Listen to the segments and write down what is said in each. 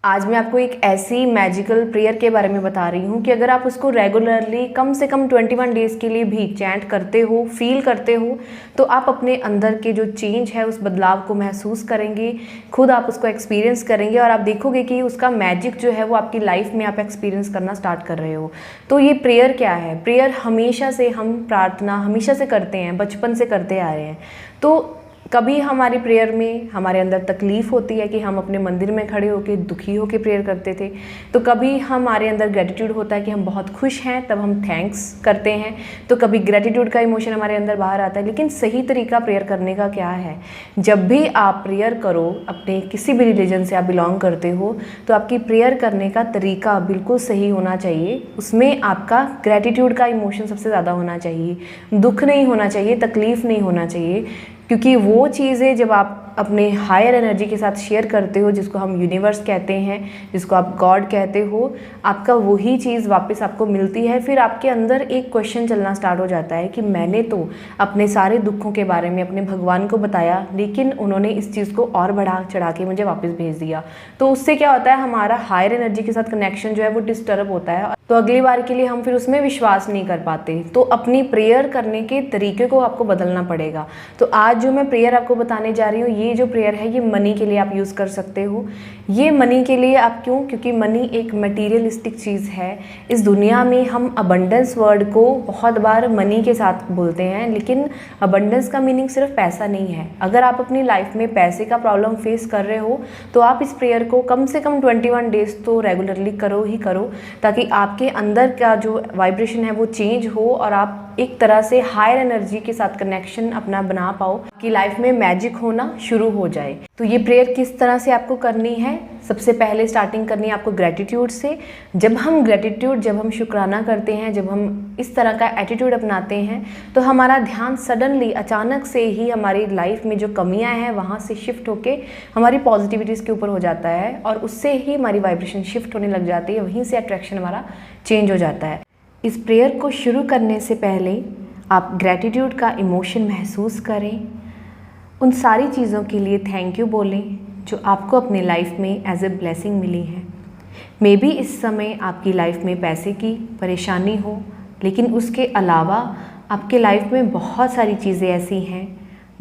आज मैं आपको एक ऐसी मैजिकल प्रेयर के बारे में बता रही हूँ कि अगर आप उसको रेगुलरली कम से कम 21 डेज़ के लिए भी चैंट करते हो, फील करते हो, तो आप अपने अंदर के जो चेंज है उस बदलाव को महसूस करेंगे, खुद आप उसको एक्सपीरियंस करेंगे और आप देखोगे कि उसका मैजिक जो है वो आपकी लाइफ में आप एक्सपीरियंस करना स्टार्ट कर रहे हो। तो ये प्रेयर क्या है? प्रेयर हमेशा से हम प्रार्थना हमेशा से करते हैं, बचपन से करते आ रहे हैं। तो कभी हमारी प्रेयर में हमारे अंदर तकलीफ़ होती है कि हम अपने मंदिर में खड़े होकर दुखी होकर प्रेयर करते थे, तो कभी हमारे अंदर ग्रेटिट्यूड होता है कि हम बहुत खुश हैं तब हम थैंक्स करते हैं, तो कभी ग्रेटिट्यूड का इमोशन हमारे अंदर बाहर आता है। लेकिन सही तरीका प्रेयर करने का क्या है? जब भी आप प्रेयर करो, अपने किसी भी रिलीजन से आप बिलोंग करते हो, तो आपकी प्रेयर करने का तरीका बिल्कुल सही होना चाहिए। उसमें आपका ग्रेटिट्यूड का इमोशन सबसे ज़्यादा होना चाहिए, दुख नहीं होना चाहिए, तकलीफ़ नहीं होना चाहिए, क्योंकि वो चीज़ें जब आप अपने हायर एनर्जी के साथ शेयर करते हो, जिसको हम यूनिवर्स कहते हैं, जिसको आप गॉड कहते हो, आपका वही चीज़ वापस आपको मिलती है। फिर आपके अंदर एक क्वेश्चन चलना स्टार्ट हो जाता है कि मैंने तो अपने सारे दुखों के बारे में अपने भगवान को बताया, लेकिन उन्होंने इस चीज़ को और बढ़ा चढ़ा के मुझे वापस भेज दिया। तो उससे क्या होता है, हमारा हायर एनर्जी के साथ कनेक्शन जो है वो डिस्टर्ब होता है, तो अगली बार के लिए हम फिर उसमें विश्वास नहीं कर पाते। तो अपनी प्रेयर करने के तरीके को आपको बदलना पड़ेगा। तो आज जो मैं प्रेयर आपको बताने जा रही हूँ, ये जो प्रेयर है ये मनी के लिए आप यूज़ कर सकते हो। ये मनी के लिए आप क्यों? क्योंकि मनी एक मटीरियलिस्टिक चीज़ है। इस दुनिया में हम अबंडेंस वर्ड को बहुत बार मनी के साथ बोलते हैं, लेकिन अबंडेंस का मीनिंग सिर्फ पैसा नहीं है। अगर आप अपनी लाइफ में पैसे का प्रॉब्लम फेस कर रहे हो, तो आप इस प्रेयर को कम से कम 21 डेज़ तो रेगुलरली करो ही करो, ताकि आपके अंदर का जो वाइब्रेशन है वो चेंज हो और आप एक तरह से हायर एनर्जी के साथ कनेक्शन अपना बना पाओ कि लाइफ में मैजिक होना शुरू हो जाए। तो ये प्रेयर किस तरह से आपको करनी है? सबसे पहले स्टार्टिंग करनी है आपको ग्रेटिट्यूड से। जब हम शुक्राना करते हैं, जब हम इस तरह का एटीट्यूड अपनाते हैं, तो हमारा ध्यान सडनली अचानक से ही हमारी लाइफ में जो कमियां हैं वहाँ से शिफ्ट होके हमारी पॉजिटिविटीज़ के ऊपर हो जाता है और उससे ही हमारी वाइब्रेशन शिफ्ट होने लग जाती है, वहीं से अट्रैक्शन हमारा चेंज हो जाता है। इस प्रेयर को शुरू करने से पहले आप ग्रेटिट्यूड का इमोशन महसूस करें, उन सारी चीज़ों के लिए थैंक यू बोलें जो आपको अपनी लाइफ में एज ए ब्लेसिंग मिली है। मे बी इस समय आपकी लाइफ में पैसे की परेशानी हो, लेकिन उसके अलावा आपके लाइफ में बहुत सारी चीज़ें ऐसी हैं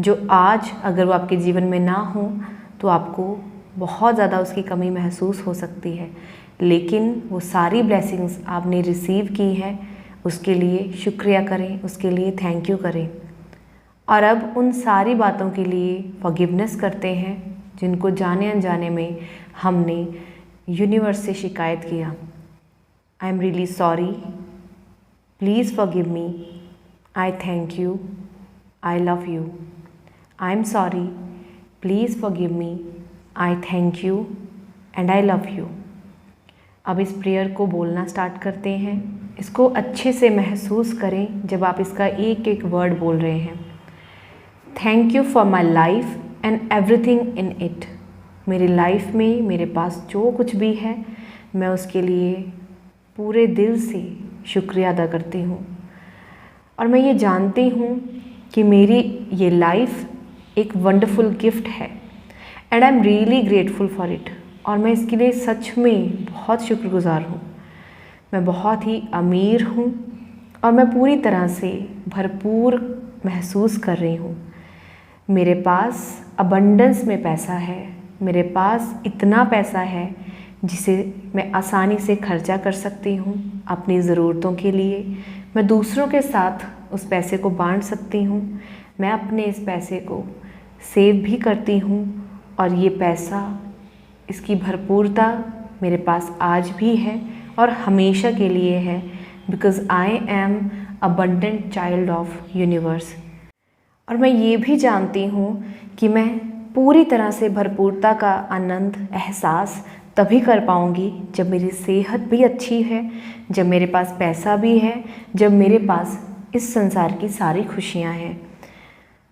जो आज अगर वो आपके जीवन में ना हो तो आपको बहुत ज़्यादा उसकी कमी महसूस हो सकती है। लेकिन वो सारी ब्लेसिंग्स आपने रिसीव की है, उसके लिए शुक्रिया करें, उसके लिए थैंक यू करें। और अब उन सारी बातों के लिए फॉरगिवनेस करते हैं जिनको जाने अनजाने में हमने यूनिवर्स से शिकायत किया। I am really sorry, please forgive me, I thank you, I love you. I am sorry, please forgive me, I thank you and I love you. अब इस प्रेयर को बोलना स्टार्ट करते हैं। इसको अच्छे से महसूस करें जब आप इसका एक एक वर्ड बोल रहे हैं। Thank you for my life and everything in it. मेरी लाइफ में मेरे पास जो कुछ भी है, मैं उसके लिए पूरे दिल से शुक्रिया अदा करती हूँ। और मैं ये जानती हूँ कि मेरी ये लाइफ एक वंडरफुल गिफ्ट है and I am really grateful for it. और मैं इसके लिए सच में बहुत शुक्रगुज़ार हूँ। मैं बहुत ही अमीर हूँ और मैं पूरी तरह से भरपूर महसूस कर रही हूँ। मेरे पास अबंडेंस में पैसा है, मेरे पास इतना पैसा है जिसे मैं आसानी से खर्चा कर सकती हूँ अपनी ज़रूरतों के लिए। मैं दूसरों के साथ उस पैसे को बांट सकती हूँ। मैं अपने इस पैसे को सेव भी करती हूँ और ये पैसा, इसकी भरपूरता मेरे पास आज भी है और हमेशा के लिए है, because I am abundant child of universe. और मैं ये भी जानती हूँ कि मैं पूरी तरह से भरपूरता का आनंद एहसास तभी कर पाऊँगी जब मेरी सेहत भी अच्छी है, जब मेरे पास पैसा भी है, जब मेरे पास इस संसार की सारी खुशियाँ हैं।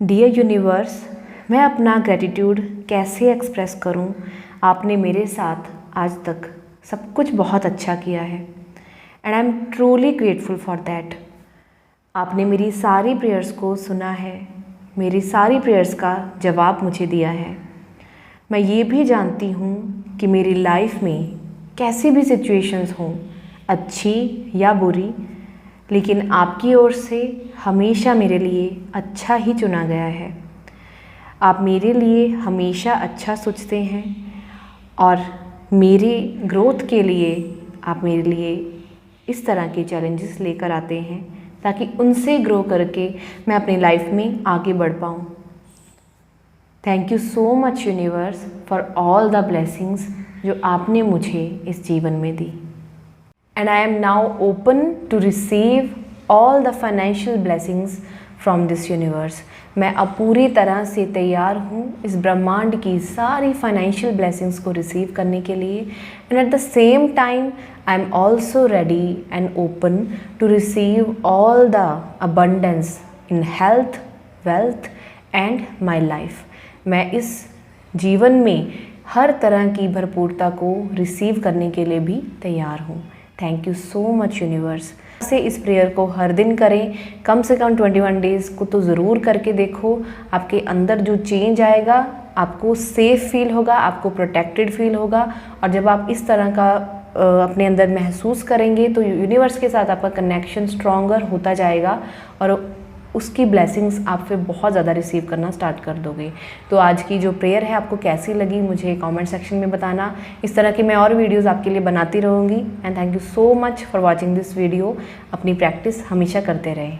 डियर यूनिवर्स, मैं अपना ग्रेटिट्यूड कैसे एक्सप्रेस करूँ? आपने मेरे साथ आज तक सब कुछ बहुत अच्छा किया है and I am truly grateful for that. आपने मेरी सारी प्रेयर्स को सुना है, मेरी सारी प्रेयर्स का जवाब मुझे दिया है। मैं ये भी जानती हूँ कि मेरी लाइफ में कैसी भी सिचुएशंस हों, अच्छी या बुरी, लेकिन आपकी ओर से हमेशा मेरे लिए अच्छा ही चुना गया है। आप मेरे लिए हमेशा अच्छा सोचते हैं और मेरी ग्रोथ के लिए आप मेरे लिए इस तरह के चैलेंजेस लेकर आते हैं ताकि उनसे ग्रो करके मैं अपनी लाइफ में आगे बढ़ पाऊँ। Thank you so much universe for all the blessings जो आपने मुझे इस जीवन में दी। And I am now open to receive all the financial blessings from this universe. मैं अब पूरी तरह से तैयार हूँ इस ब्रह्मांड की सारी फाइनेंशियल ब्लेसिंग्स को रिसीव करने के लिए। And at the same time I am also ready and open to receive all the abundance in health, wealth and my life. मैं इस जीवन में हर तरह की भरपूरता को रिसीव करने के लिए भी तैयार हूँ। Thank you so much universe. से इस प्रेयर को हर दिन करें, कम से कम 21 डेज़ को तो ज़रूर करके देखो। आपके अंदर जो चेंज आएगा, आपको सेफ़ फील होगा, आपको प्रोटेक्टेड फील होगा। और जब आप इस तरह का अपने अंदर महसूस करेंगे तो यूनिवर्स के साथ आपका कनेक्शन स्ट्रॉन्गर होता जाएगा और उसकी ब्लेसिंग्स आप फिर बहुत ज़्यादा रिसीव करना स्टार्ट कर दोगे। तो आज की जो प्रेयर है आपको कैसी लगी मुझे कमेंट सेक्शन में बताना। इस तरह की मैं और वीडियोस आपके लिए बनाती रहूँगी। And thank you so much for watching this video. अपनी प्रैक्टिस हमेशा करते रहें।